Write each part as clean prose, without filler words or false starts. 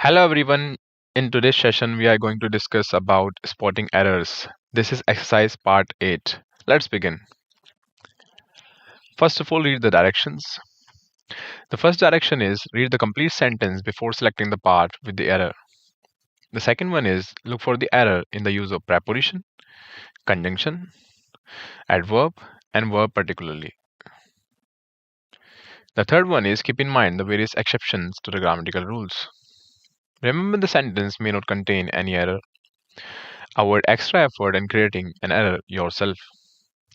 Hello everyone. In today's session, we are going to discuss about spotting errors. This is exercise part 8. Let's begin. First of all, read the directions. The first direction is read the complete sentence before selecting the part with the error. The second one is look for the error in the use of preposition, conjunction, adverb, and verb particularly. The third one is keep in mind the various exceptions to the grammatical rules. Remember the sentence may not contain any error. Avoid extra effort in creating an error yourself.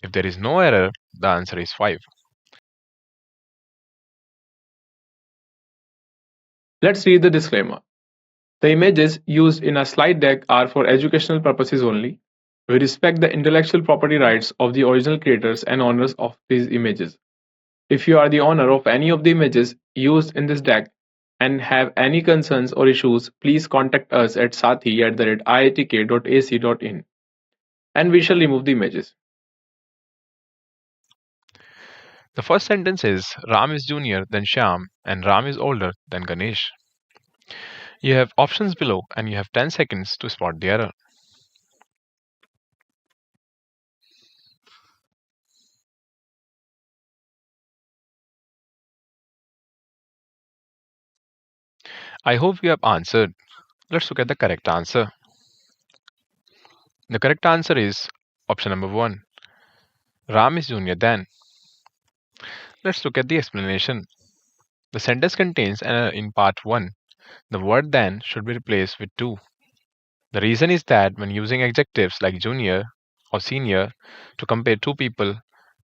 If there is no error, the answer is 5. Let's read the disclaimer. The images used in a slide deck are for educational purposes only. We respect the intellectual property rights of the original creators and owners of these images. If you are the owner of any of the images used in this deck and have any concerns or issues, please contact us at sathee@iitk.ac.in and we shall remove the images. The first sentence is Ram is junior than Shyam and Ram is older than Ganesh. You have options below and you have 10 seconds to spot the error. I hope you have answered. Let's look at the correct answer. The correct answer is option number 1. Ram is junior than. Let's look at the explanation. The sentence contains an error in part 1. The word than should be replaced with to. The reason is that when using adjectives like junior or senior to compare two people,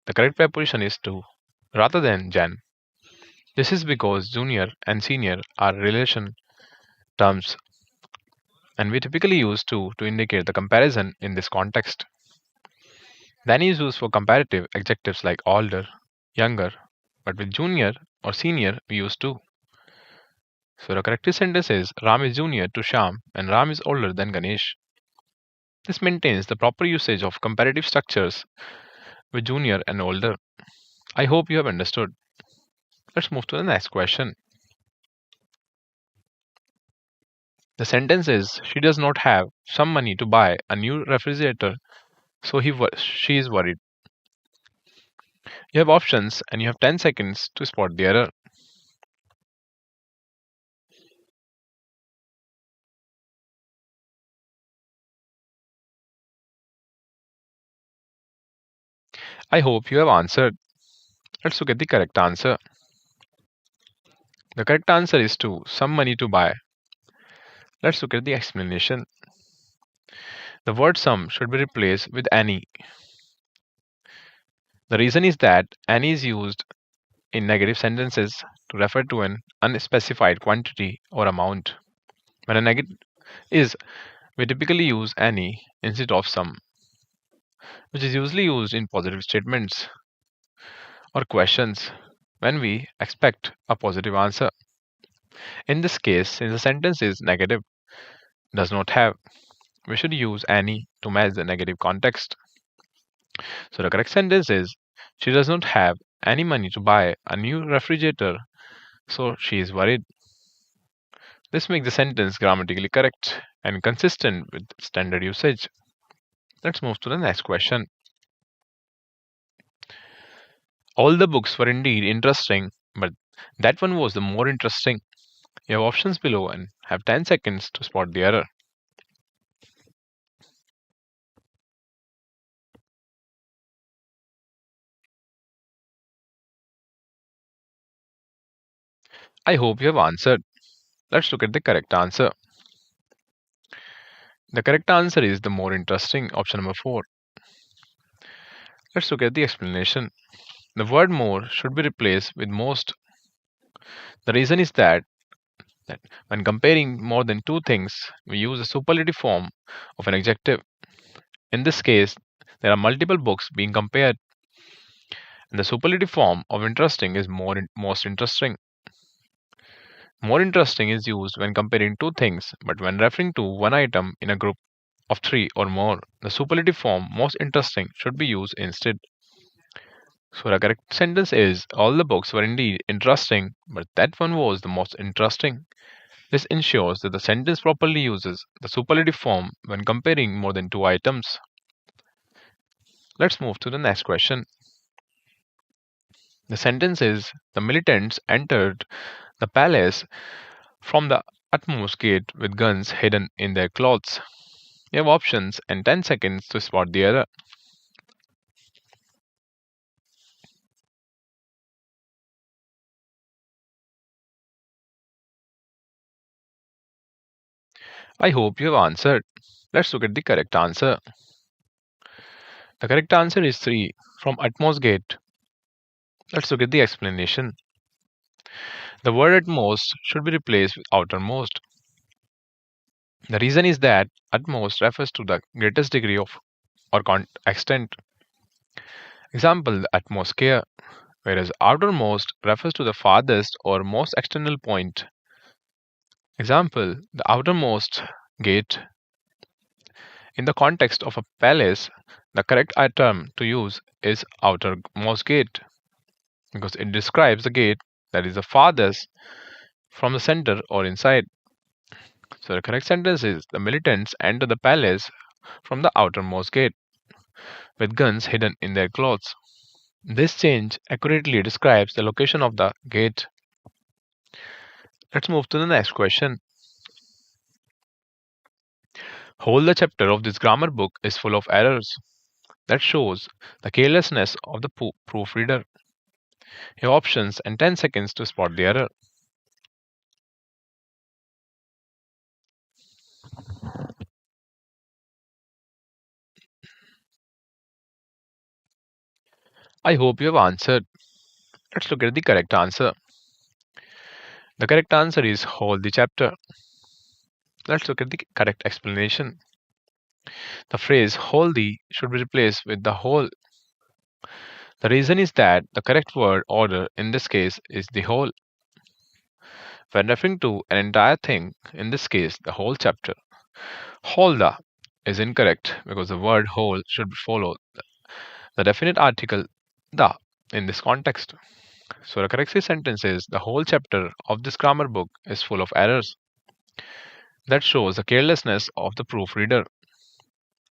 the correct preposition is to rather than than. This is because junior and senior are relation terms and we typically use to indicate the comparison in this context. Than is used for comparative adjectives like older, younger, but with junior or senior we use to. So the correct sentence is Ram is junior to Shyam and Ram is older than Ganesh. This maintains the proper usage of comparative structures with junior and older. I hope you have understood. Let's move to the next question. The sentence is she does not have some money to buy a new refrigerator, so she is worried. You have options and you have 10 seconds to spot the error. I hope you have answered. Let's look at the correct answer. The correct answer is to some money to buy. Let's look at the explanation. The word some should be replaced with any. The reason is that any is used in negative sentences to refer to an unspecified quantity or amount. When a negative is, we typically use any instead of some, which is usually used in positive statements or questions when we expect a positive answer. In this case, since the sentence is negative, does not have, we should use any to match the negative context. So the correct sentence is she does not have any money to buy a new refrigerator, so she is worried. This makes the sentence grammatically correct and consistent with standard usage. Let's move to the next question. All the books were indeed interesting, but that one was the more interesting. You have options below and have 10 seconds to spot the error. I hope you have answered. Let's look at the correct answer. The correct answer is the more interesting, option number 4. Let's look at the explanation. The word more should be replaced with most. The reason is that when comparing more than two things, we use a superlative form of an adjective. In this case, there are multiple books being compared, and the superlative form of interesting is most interesting. More interesting is used when comparing two things, but when referring to one item in a group of three or more, the superlative form most interesting should be used instead. So the correct sentence is all the books were indeed interesting, but that one was the most interesting. This ensures that the sentence properly uses the superlative form when comparing more than two items. Let's move to the next question. The sentence is: the militants entered the palace from the utmost gate with guns hidden in their clothes. You have options and 10 seconds to spot the error. I hope you have answered. Let's look at the correct answer. The correct answer is 3, from utmost gate. Let's look at the explanation. The word utmost should be replaced with outermost. The reason is that utmost refers to the greatest degree of or extent. Example, the utmost care, whereas outermost refers to the farthest or most external point. Example, the outermost gate. In the context of a palace, the correct term to use is outermost gate because it describes the gate that is the farthest from the center or inside. So the correct sentence is: the militants enter the palace from the outermost gate with guns hidden in their clothes. This change accurately describes the location of the gate. Let's move to the next question. Whole the chapter of this grammar book is full of errors. That shows the carelessness of the proofreader. Your options and 10 seconds to spot the error. I hope you have answered. Let's look at the correct answer. The correct answer is whole the chapter. Let's look at the correct explanation. The phrase whole the should be replaced with the whole. The reason is that the correct word order in this case is the whole. When referring to an entire thing, in this case the whole chapter, whole the is incorrect because the word whole should follow the definite article the in this context. So the correct sentence is: the whole chapter of this grammar book is full of errors. That shows the carelessness of the proofreader.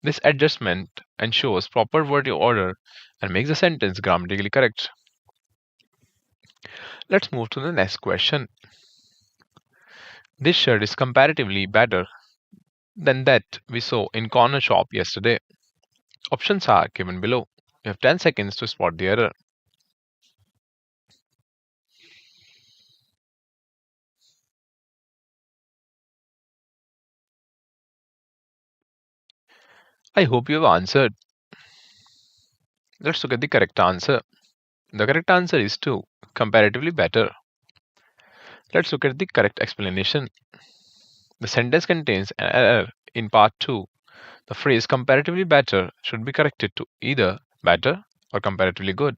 This adjustment ensures proper word order and makes the sentence grammatically correct. Let's move to the next question. This shirt is comparatively better than that we saw in corner shop yesterday. Options are given below. You have 10 seconds to spot the error. I hope you have answered. Let's look at the correct answer. The correct answer is 2, comparatively better. Let's look at the correct explanation. The sentence contains an error in part 2. The phrase comparatively better should be corrected to either better or comparatively good.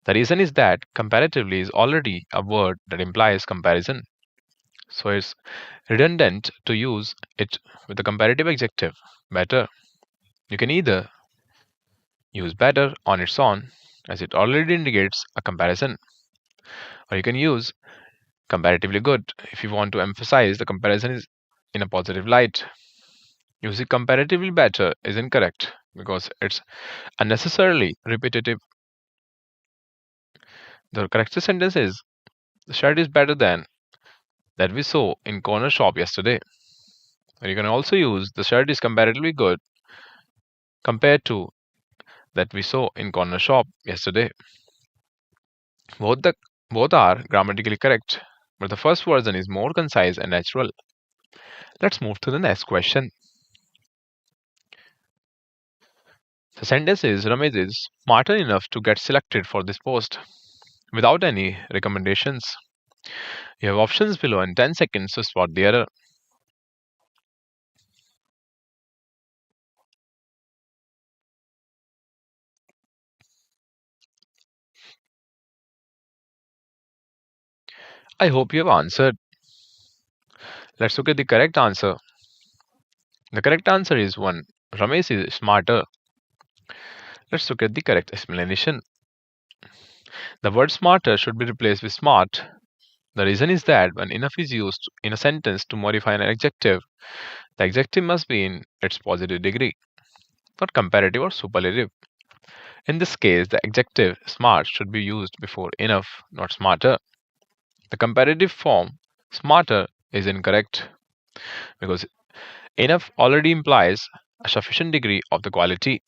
The reason is that comparatively is already a word that implies comparison. So it's redundant to use it with the comparative adjective better. You can either use better on its own, as it already indicates a comparison, or you can use comparatively good if you want to emphasize the comparison is in a positive light. Using comparatively better is incorrect because it's unnecessarily repetitive. The correct sentence is: the shirt is better than that we saw in corner shop yesterday. And you can also use the shirt is comparatively good compared to that we saw in corner shop yesterday. Both the both are grammatically correct, but the first version is more concise and natural. Let's move to the next question. The sentence is: Ramesh is smarter enough to get selected for this post without any recommendations. You have options below and 10 seconds to spot the error. I hope you have answered. Let's look at the correct answer. The correct answer is 1. Ramesh is smarter. Let's look at the correct explanation. The word smarter should be replaced with smart The reason is that when enough is used in a sentence to modify an adjective, the adjective must be in its positive degree, not comparative or superlative. In this case, the adjective smart should be used before enough, not smarter. The comparative form smarter is incorrect because enough already implies a sufficient degree of the quality.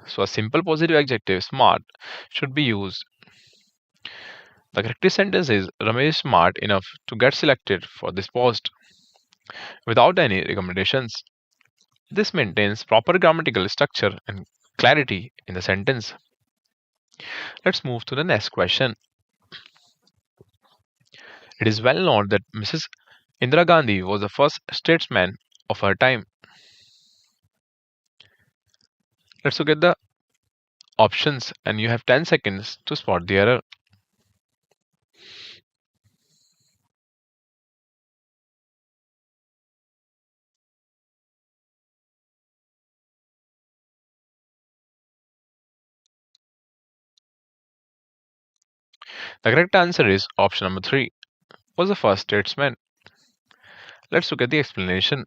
So a simple positive adjective smart should be used. The correct sentence is Ramesh is smart enough to get selected for this post without any recommendations. This maintains proper grammatical structure and clarity in the sentence. Let's move to the next question. It is well known that Mrs. Indira Gandhi was the first statesman of her time. Let's look at the options and you have 10 seconds to spot the error. The correct answer is option number 3 was the first statesman. Let's look at the explanation.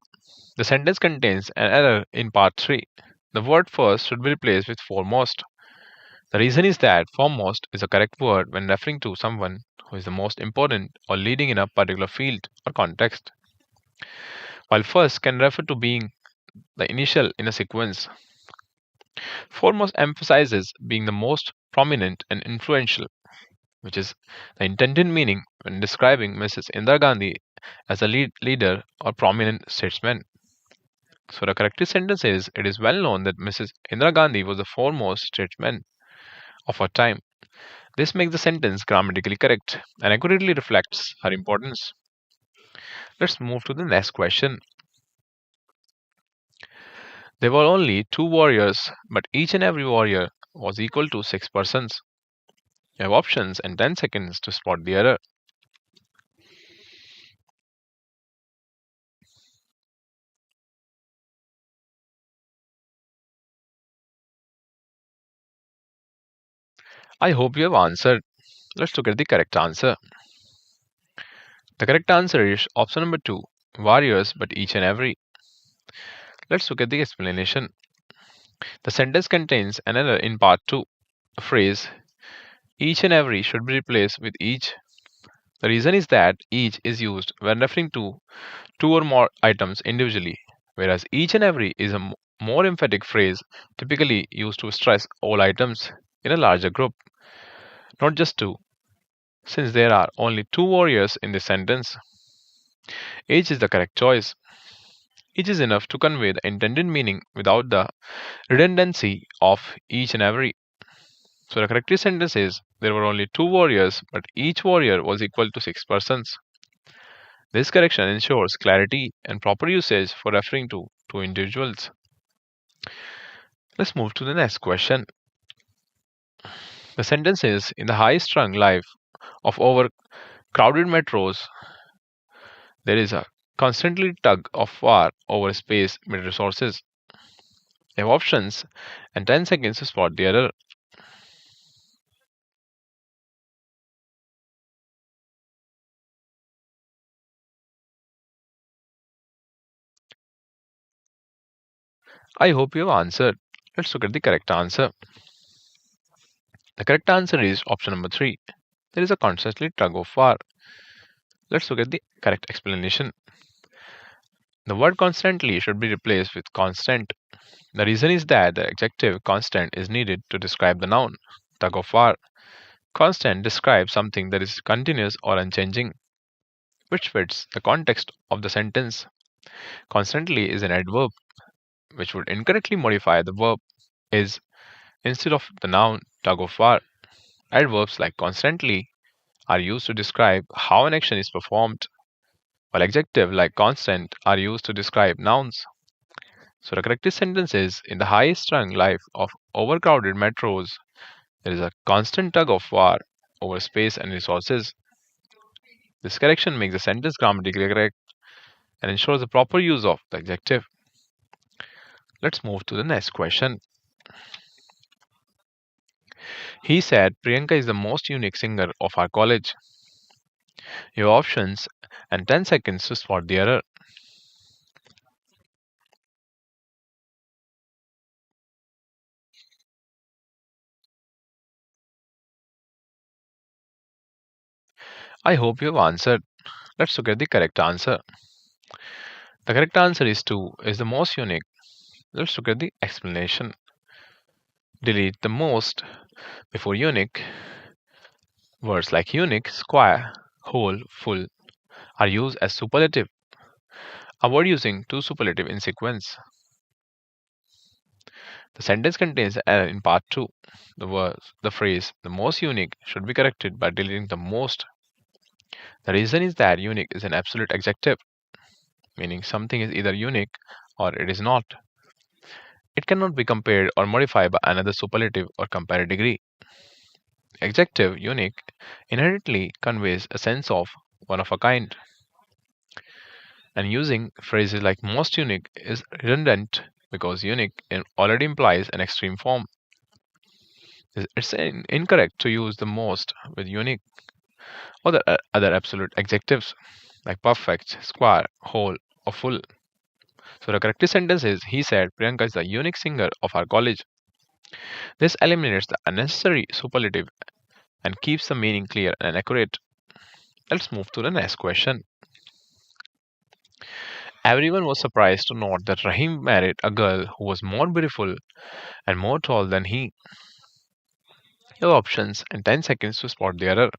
The sentence contains an error in part 3. The word first should be replaced with foremost. The reason is that foremost is a correct word when referring to someone who is the most important or leading in a particular field or context, while first can refer to being the initial in a sequence. Foremost emphasizes being the most prominent and influential, which is the intended meaning when describing Mrs. Indira Gandhi as a leader or prominent statesman. So the correct sentence is it is well known that Mrs. Indira Gandhi was the foremost statesman of her time. This makes the sentence grammatically correct and accurately reflects her importance. Let's move to the next question. There were only 2 warriors, but each and every warrior was equal to 6 persons. You have options and 10 seconds to spot the error. I hope you have answered. Let's look at the correct answer. The correct answer is option number 2, warriors, but each and every. Let's look at the explanation. The sentence contains an error in part 2. The phrase each and every should be replaced with each. The reason is that each is used when referring to two or more items individually, whereas each and every is a more emphatic phrase typically used to stress all items in a larger group, not just two. Since there are only 2 warriors in this sentence, each is the correct choice. Each is enough to convey the intended meaning without the redundancy of each and every. So the correct sentence is there were only 2 warriors, but each warrior was equal to 6 persons. This correction ensures clarity and proper usage for referring to two individuals. Let's move to the next question. The sentence is in the high strung life of overcrowded metros, there is a constantly tug of war over space and resources. You have options and 10 seconds to spot the error. I hope you have answered. Let's look at the correct answer. The correct answer is option number 3. There is a constantly tug of war. Let's look at the correct explanation. The word constantly should be replaced with constant. The reason is that the adjective constant is needed to describe the noun, tug of war. Constant describes something that is continuous or unchanging, which fits the context of the sentence. Constantly is an adverb, which would incorrectly modify the verb is instead of the noun tug of war. Adverbs like constantly are used to describe how an action is performed, while adjectives like constant are used to describe nouns. So the correct sentence is in the high strung life of overcrowded metros, there is a constant tug of war over space and resources. This correction makes the sentence grammatically correct and ensures the proper use of the adjective. Let's move to the next question. He said Priyanka is the most unique singer of our college. Your options and 10 seconds to spot the error. I hope you've answered. Let's look at the correct answer. The correct answer is 2 is the most unique. Let's look at the explanation. Delete the most before unique. Words like unique, square, whole, full are used as superlative. Avoid using two superlative in sequence. The sentence contains error in part 2. The phrase the most unique should be corrected by deleting the most. The reason is that unique is an absolute adjective, meaning something is either unique or it is not. It cannot be compared or modified by another superlative or comparative degree. Adjective unique inherently conveys a sense of one of a kind, and using phrases like most unique is redundant because unique already implies an extreme form. It's incorrect to use the most with unique or the other absolute adjectives like perfect, square, whole, or full. So the correct sentence is he said Priyanka is the unique singer of our college. This eliminates the unnecessary superlative and keeps the meaning clear and accurate. Let's move to the next question. Everyone was surprised to note that Rahim married a girl who was more beautiful and more tall than he. Your options and 10 seconds to spot the error.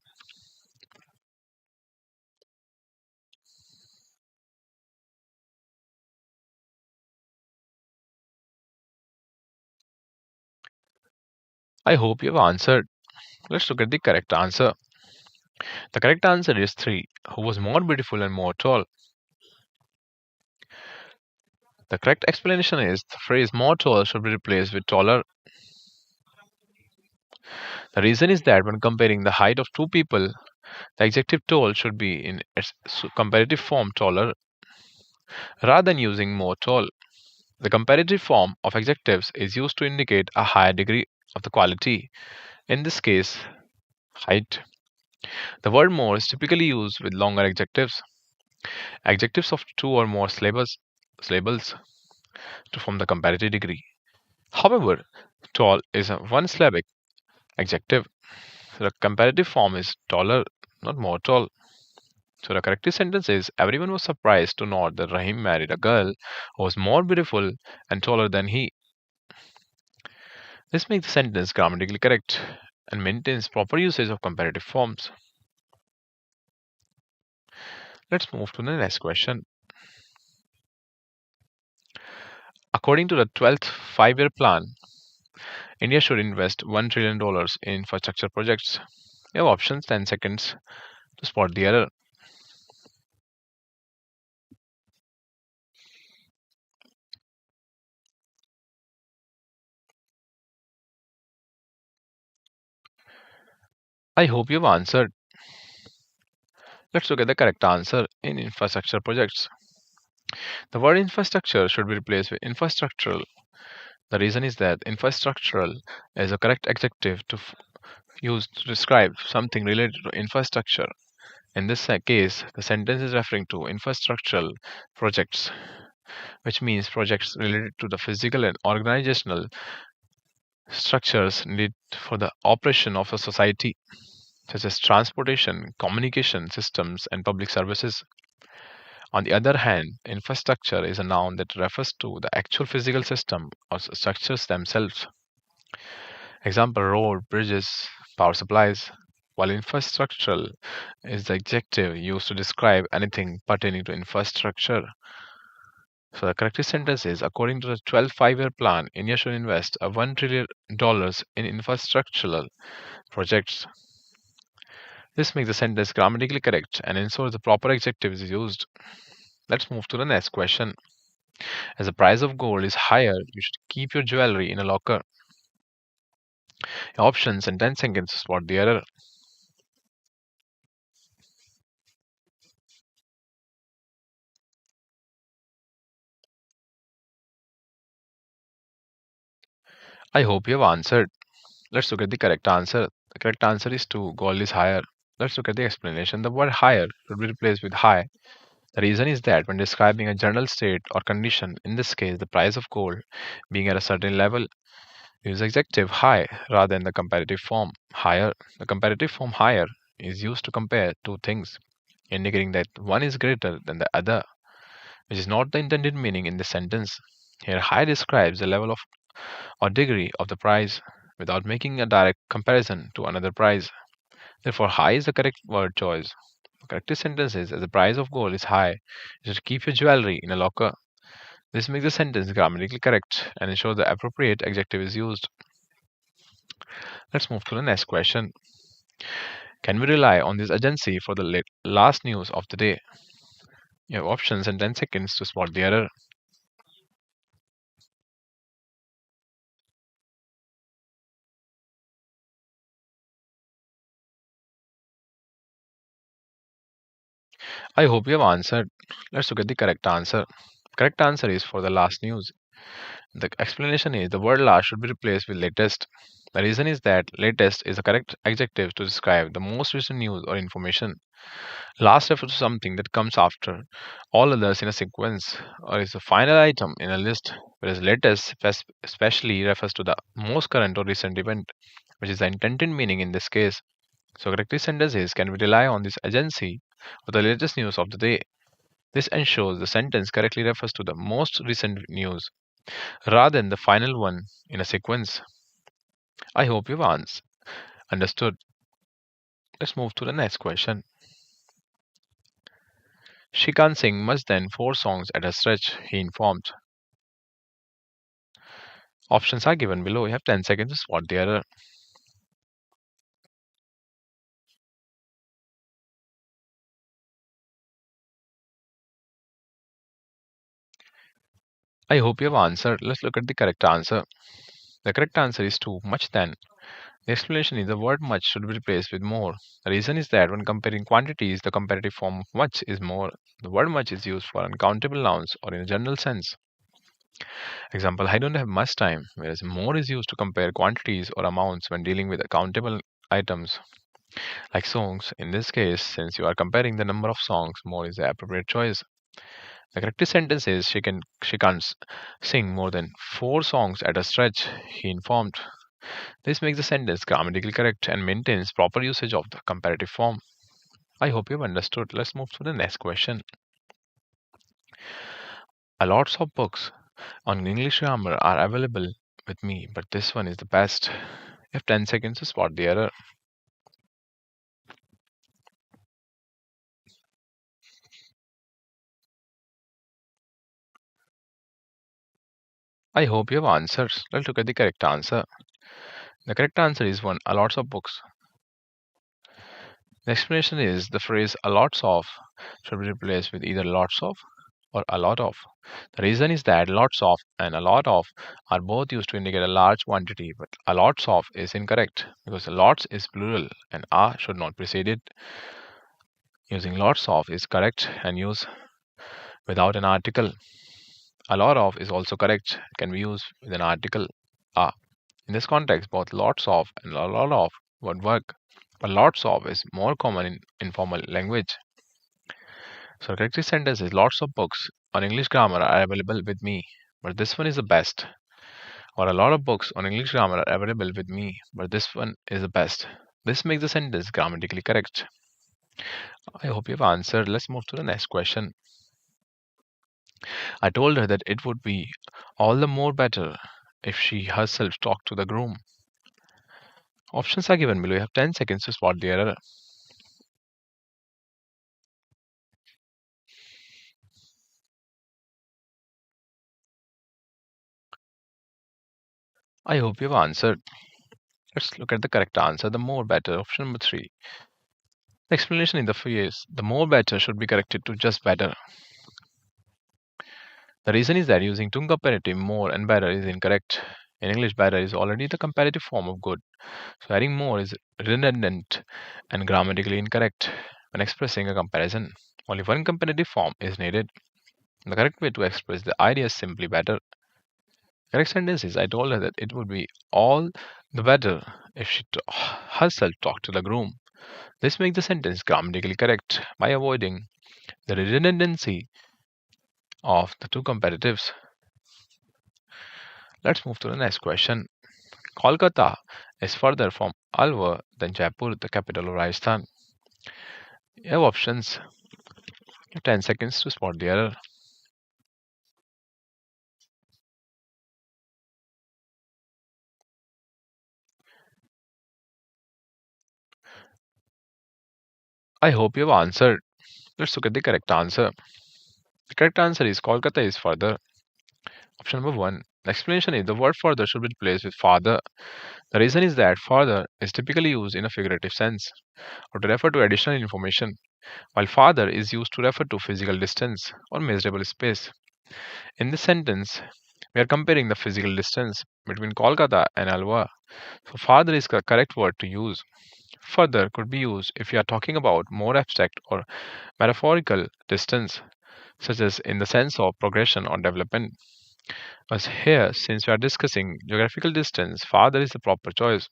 I hope you've answered. Let's look at the correct answer. The correct answer is 3, who was more beautiful and more tall. The correct explanation is the phrase more tall should be replaced with taller. The reason is that when comparing the height of two people, the adjective tall should be in its comparative form taller rather than using more tall. The comparative form of adjectives is used to indicate a higher degree of the quality, in this case, height. The word more is typically used with longer adjectives, adjectives of two or more syllables to form the comparative degree. However, tall is a one syllabic adjective. So the comparative form is taller, not more tall. So the correct sentence is everyone was surprised to note that Rahim married a girl who was more beautiful and taller than he. This makes the sentence grammatically correct and maintains proper usage of comparative forms. Let's move to the next question. According to the 12th five-year plan, India should invest $1 trillion in infrastructure projects. You have options 10 seconds to spot the error. I hope you've answered. Let's look at the correct answer in infrastructure projects. The word infrastructure should be replaced with infrastructural. The reason is that infrastructural is a correct adjective to use to describe something related to infrastructure. In this case, the sentence is referring to infrastructural projects, which means projects related to the physical and organizational structures needed for the operation of a society, such as transportation, communication systems, and public services. On the other hand, infrastructure is a noun that refers to the actual physical system or structures themselves. Example road, bridges, power supplies. While infrastructural is the adjective used to describe anything pertaining to infrastructure. So the correct sentence is according to the 12th five-year plan, India should invest a $1 trillion in infrastructural projects. This makes the sentence grammatically correct and ensures the proper adjective is used. Let's move to the next question. As the price of gold is higher, you should keep your jewelry in a locker. Options and 10 seconds to spot the error. I hope you have answered. Let's look at the correct answer. The correct answer is 2. Gold is higher. Let's look at the explanation. The word higher should be replaced with high. The reason is that when describing a general state or condition, in this case the price of gold being at a certain level, use adjective high rather than the comparative form higher. The comparative form higher is used to compare two things, indicating that one is greater than the other, which is not the intended meaning in the sentence. Here, high describes the level of or degree of the price without making a direct comparison to another price. Therefore, high is the correct word choice. The correct sentence is, as the price of gold is high, you should keep your jewelry in a locker. This makes the sentence grammatically correct and ensures the appropriate adjective is used. Let's move to the next question. Can we rely on this agency for the last news of the day? You have options and 10 seconds to spot the error. I hope you have answered. Let's look at the correct answer. Correct answer is for the last news. The explanation is the word last should be replaced with latest. The reason is that latest is the correct adjective to describe the most recent news or information. Last refers to something that comes after all others in a sequence or is the final item in a list, whereas latest especially refers to the most current or recent event, which is the intended meaning in this case. So correctly sentence is, can we rely on this agency for the latest news of the day? This ensures the sentence correctly refers to the most recent news rather than the final one in a sequence. I hope you've understood. Let's move to the next question. She can't sing much than 4 songs at a stretch, he informed. Options are given below. You have 10 seconds to spot the error. I hope you have answered. Let's look at the correct answer. The correct answer is 2, much than. The explanation is the word much should be replaced with more. The reason is that when comparing quantities, the comparative form of much is more. The word much is used for uncountable nouns or in a general sense. Example, I don't have much time, whereas more is used to compare quantities or amounts when dealing with countable items. Like songs, in this case, since you are comparing the number of songs, more is the appropriate choice. The correct sentence is she can't sing more than 4 songs at a stretch, he informed. This makes the sentence grammatically correct and maintains proper usage of the comparative form. I hope you've understood. Let's move to the next question. A lots of books on English grammar are available with me, but this one is the best. You have 10 seconds to spot the error. I hope you have answered. Let's look at the correct answer. The correct answer is 1. A lots of books. The explanation is the phrase a lots of should be replaced with either lots of or a lot of. The reason is that lots of and a lot of are both used to indicate a large quantity, but a lots of is incorrect because lots is plural and a should not precede it. Using lots of is correct and used without an article. A lot of is also correct, can be used with an article a. In this context, both lots of and a lot of would work, but lots of is more common in informal language. So, correct sentence is lots of books on English grammar are available with me, but this one is the best. Or a lot of books on English grammar are available with me, but this one is the best. This makes the sentence grammatically correct. I hope you've answered. Let's move to the next question. I told her that it would be all the more better if she herself talked to the groom. Options are given below. You have 10 seconds to spot the error. I hope you've answered. Let's look at the correct answer. The more better. Option number 3. The explanation in the phrase the more better should be corrected to just better. The reason is that using two comparative more and better is incorrect. In English, better is already the comparative form of good. So adding more is redundant and grammatically incorrect when expressing a comparison. Only one comparative form is needed. The correct way to express the idea is simply better. Correct sentence is I told her that it would be all the better if she herself talked to the groom. This makes the sentence grammatically correct by avoiding the redundancy of the two comparatives. Let's move to the next question. Kolkata is further from Alwar than Jaipur, the capital of Rajasthan. You have options. You have 10 seconds to spot the error. I hope you have answered. Let's look at the correct answer. The correct answer is Kolkata is further. Option number 1. The explanation is the word further should be replaced with farther. The reason is that farther is typically used in a figurative sense or to refer to additional information, while farther is used to refer to physical distance or measurable space. In this sentence, we are comparing the physical distance between Kolkata and Alwar. So farther is the correct word to use. Further could be used if we are talking about more abstract or metaphorical distance, such as in the sense of progression or development. As here, since we are discussing geographical distance, farther is the proper choice.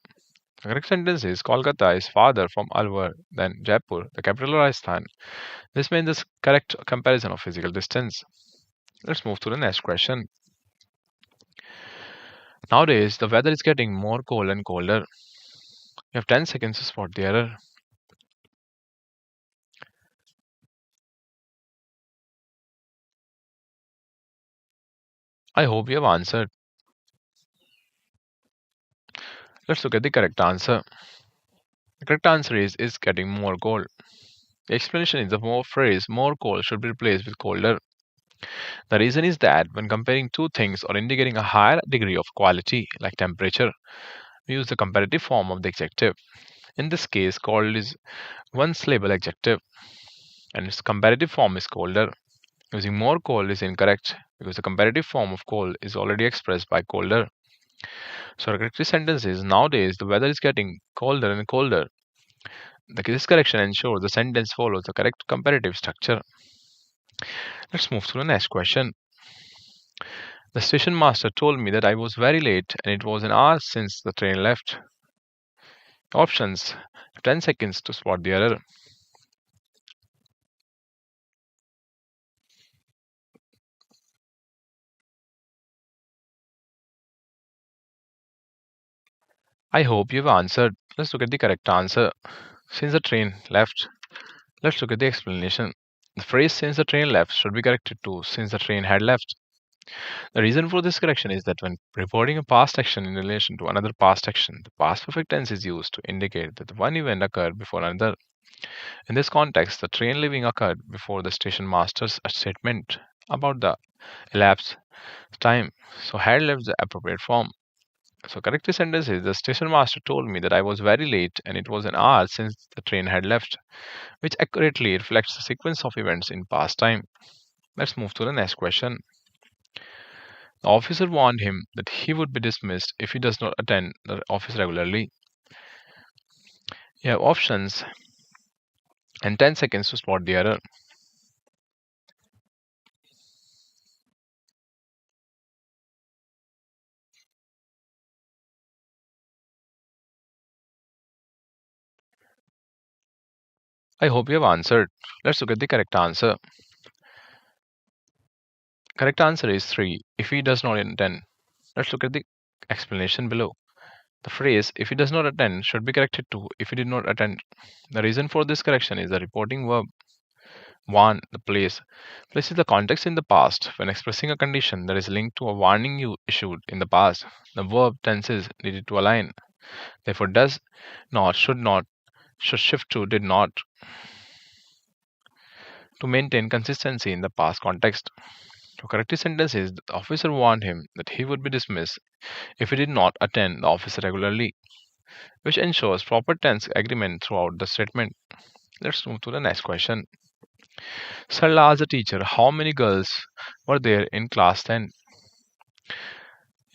The correct sentence is Kolkata is farther from Alwar than Jaipur, the capital of Rajasthan. This means the correct comparison of physical distance. Let's move to the next question. Nowadays, the weather is getting more cold and colder. You have 10 seconds to spot the error. I hope you have answered. Let's look at the correct answer. The correct answer is getting more cold. The explanation is the more phrase more cold should be replaced with colder. The reason is that when comparing two things or indicating a higher degree of quality, like temperature, we use the comparative form of the adjective. In this case, cold is one syllable adjective and its comparative form is colder. Using more cold is incorrect because the comparative form of cold is already expressed by colder. So the correct sentence is nowadays the weather is getting colder and colder. This correction ensures the sentence follows the correct comparative structure. Let's move to the next question. The station master told me that I was very late and it was an hour since the train left. Options 10 seconds to spot the error. I hope you've answered. Let's look at the correct answer. Since the train left, let's look at the explanation. The phrase since the train left should be corrected to since the train had left. The reason for this correction is that when reporting a past action in relation to another past action, the past perfect tense is used to indicate that one event occurred before another. In this context, the train leaving occurred before the station master's statement about the elapsed time. So had left the appropriate form. So correct sentence is the station master told me that I was very late and it was an hour since the train had left, which accurately reflects the sequence of events in past time. Let's move to the next question. The officer warned him that he would be dismissed if he does not attend the office regularly. You have options and 10 seconds to spot the error. I hope you have answered. Let's look at the correct answer. Correct answer is 3. If he does not attend. Let's look at the explanation below. The phrase if he does not attend should be corrected to if he did not attend. The reason for this correction is the reporting verb warn the place. Place is the context in the past when expressing a condition that is linked to a warning you issued in the past. The verb tenses needed to align. Therefore, does not, should shift to did not to maintain consistency in the past context. To correct the sentence is the officer warned him that he would be dismissed if he did not attend the office regularly, which ensures proper tense agreement throughout the statement. Let's move to the next question. Sarla asked the teacher how many girls were there in class 10. You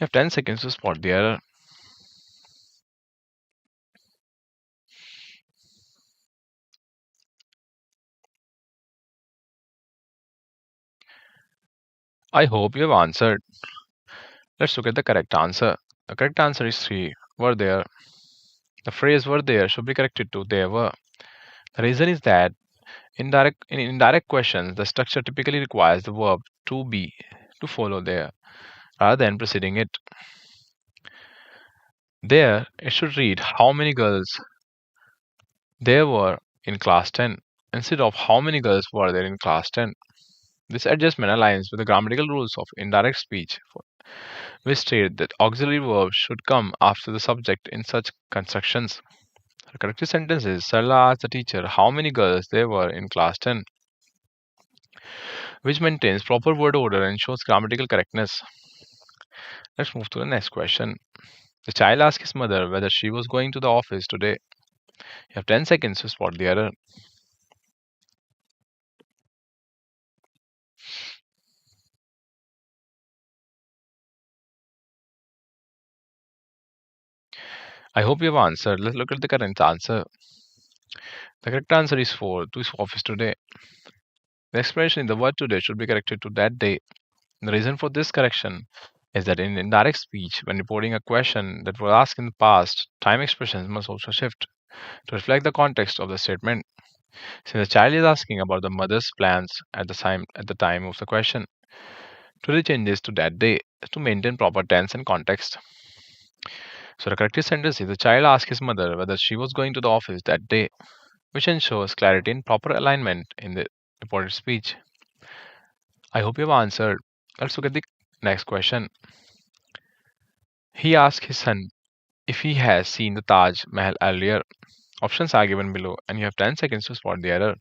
have 10 seconds to spot the error. I hope you have answered. Let's look at the correct answer. The correct answer is 3. Were there. The phrase were there should be corrected to they were. The reason is that in indirect questions, the structure typically requires the verb to be to follow there rather than preceding it. There, it should read how many girls there were in class 10 instead of how many girls were there in class 10. This adjustment aligns with the grammatical rules of indirect speech, which state that auxiliary verbs should come after the subject in such constructions. The correct sentence is Sarla asked the teacher how many girls there were in class 10, which maintains proper word order and shows grammatical correctness. Let's move to the next question. The child asked his mother whether she was going to the office today. You have 10 seconds to spot the error. I hope you have answered. Let's look at the correct answer. The correct answer is 4, to his office today. The explanation in the word today should be corrected to that day. The reason for this correction is that in indirect speech, when reporting a question that was asked in the past, time expressions must also shift to reflect the context of the statement. Since the child is asking about the mother's plans at the time of the question, today changes to that day to maintain proper tense and context. So the correct sentence is the child asked his mother whether she was going to the office that day, which ensures clarity and proper alignment in the reported speech. I hope you have answered. Let's look at the next question. He asked his son if he has seen the Taj Mahal earlier. Options are given below, and you have 10 seconds to spot the error.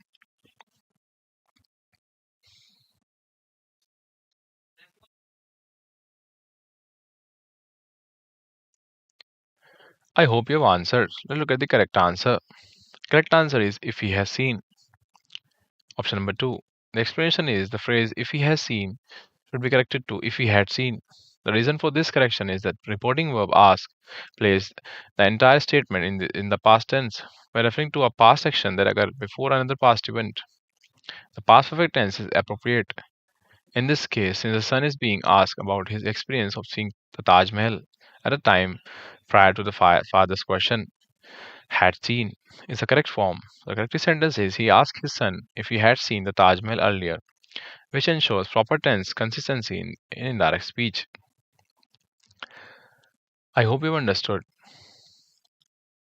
I hope you have answered. Let's look at the correct answer. Correct answer is if he has seen. Option number 2. The explanation is the phrase if he has seen should be corrected to if he had seen. The reason for this correction is that reporting verb ask plays the entire statement in the past tense by referring to a past action that occurred before another past event. The past perfect tense is appropriate. In this case, since the son is being asked about his experience of seeing the Taj Mahal at a time prior to the father's question, had seen is the correct form. The correct sentence is he asked his son if he had seen the Taj Mahal earlier, which ensures proper tense consistency in indirect speech. I hope you've understood.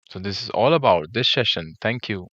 So, this is all about this session. Thank you.